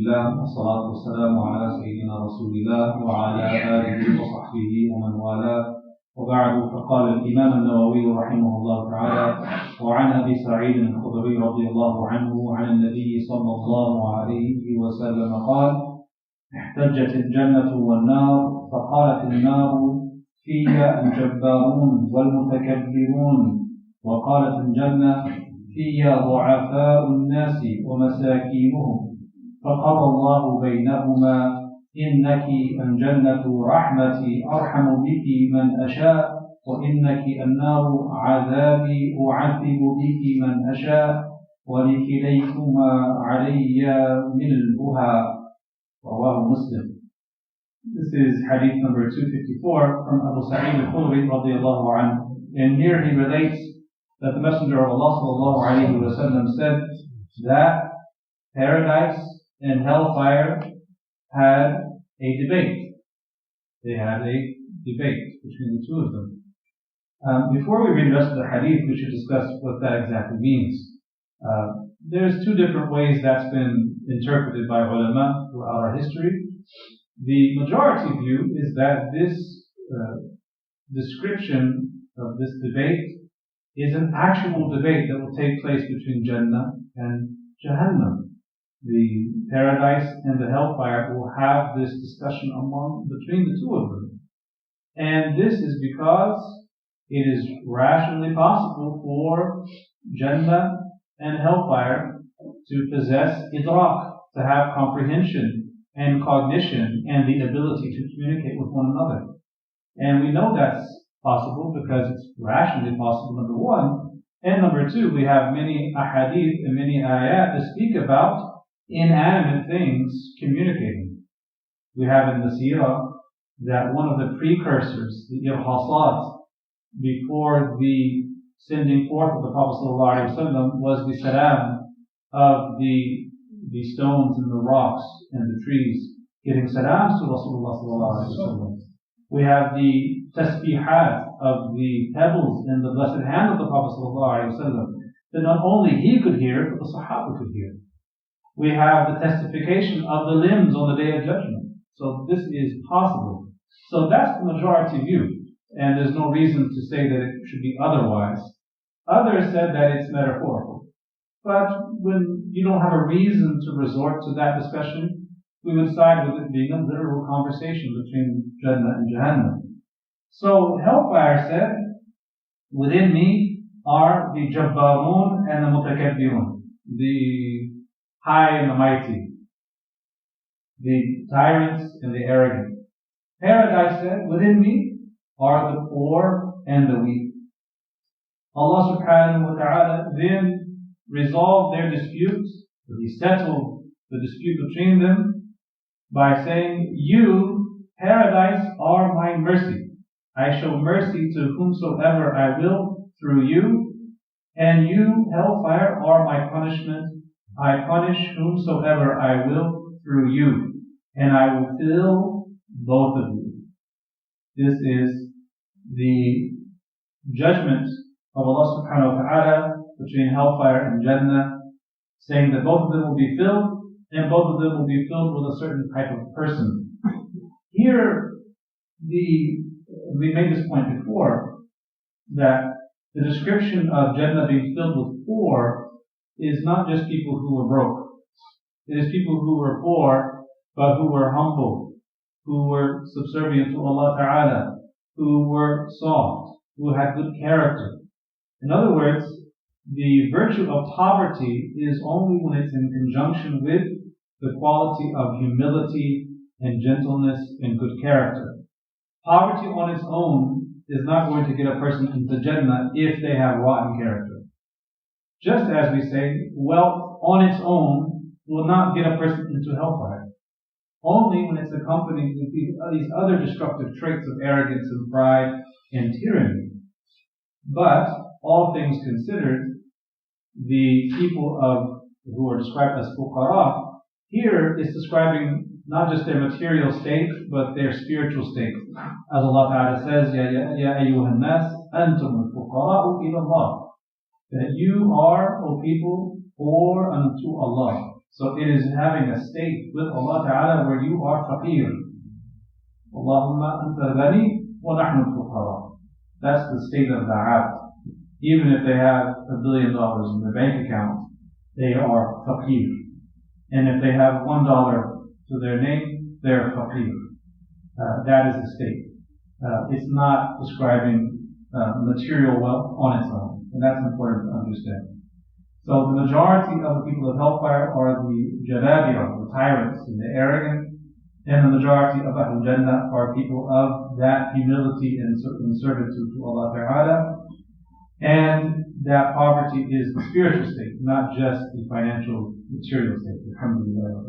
لله والصلاة والسلام على سيدنا رسول الله وعلى آله وصحبه ومن والاه وبعد. فقال الإمام النووي رحمه الله تعالى: وعن أبي سعيد الخدري رضي الله عنه عن النبي صلى الله عليه وسلم قال: احتجت الجنة والنار فقالت النار: في الجبارون والمتكبرون. وقالت الجنة: في ضعفاء الناس ومساكينهم. فقضى الله بينهما: إنك الجنة رحمتي أرحم بك من أشاء، وإنك النار عذابي أعذب بك من أشاء، ولكليكما علي ملؤها. رواه Muslim. This is hadith number 254 from Abu Sa'id al-Khudri radiyallahu anhu. And here he relates that the Messenger of Allah sallallahu alayhi wa sallam said that paradise and hellfire had a debate. They had a debate between the two of them. Before we read the rest of the hadith, we should discuss what that exactly means. There's two different ways that's been interpreted by ulama throughout our history. The majority view is that this description of this debate is an actual debate that will take place between Jannah and Jahannam. The paradise and the hellfire will have this discussion between the two of them. And this is because it is rationally possible for Jannah and hellfire to possess idrak, to have comprehension and cognition and the ability to communicate with one another. And we know that's possible because it's rationally possible, number one. And number two, we have many ahadith and many ayat that speak about inanimate things communicating. We have in the seerah that one of the precursors, the irhasat, before the sending forth of the Prophet ﷺ was the salam of the stones and the rocks and the trees, giving salams to Rasulullah ﷺ. We have the tasbihat of the pebbles in the blessed hand of the Prophet ﷺ, that not only he could hear, but the Sahaba could hear. We have the testification of the limbs on the Day of Judgment. So this is possible. So that's the majority view. And there's no reason to say that it should be otherwise. Others said that it's metaphorical. But when you don't have a reason to resort to that discussion, we would side with it being a literal conversation between Jannah and Jahannam. So hellfire said, within me are the jabbarun and the mutakabbirun, the high and the mighty, the tyrants and the arrogant. Paradise said, within me are the poor and the weak. Allah subhanahu wa ta'ala then resolved their disputes, or He settled the dispute between them by saying, you, paradise, are my mercy. I show mercy to whomsoever I will through you, and you, hellfire, are my punishment. I punish whomsoever I will through you, and I will fill both of you. This is the judgment of Allah subhanahu wa ta'ala between hellfire and Jannah, saying that both of them will be filled, and both of them will be filled with a certain type of person. Here, we made this point before, that the description of Jannah being filled with poor is not just people who were broke. It is people who were poor, but who were humble, who were subservient to Allah Ta'ala, who were soft, who had good character. In other words, the virtue of poverty is only when it's in conjunction with the quality of humility and gentleness and good character. Poverty on its own is not going to get a person into Jannah if they have rotten character. Just as we say, wealth on its own will not get a person into hellfire. Only when it's accompanied with these other destructive traits of arrogance and pride and tyranny. But, all things considered, the people who are described as fuqara, here is describing not just their material state, but their spiritual state. As Allah Ta'ala says, Ya ayyuhan nas, antum al-fuqara'u ila Allah. That you are, O people, poor unto Allah. So it is having a state with Allah Ta'ala where you are faqir. Allahumma anta ghani wa nahnu fuqara. That's the state of the abd. Even if they have $1 billion in their bank account, they are faqir. And if they have $1 to their name, they're faqir. That is the state. It's not describing material wealth on its own. And that's important to understand. So the majority of the people of hellfire are the jababira, the tyrants and the arrogant, and the majority of Ahl Jannah are people of that humility and servitude to Allah Ta'ala. And that poverty is the spiritual state, not just the financial, material state. Alhamdulillah.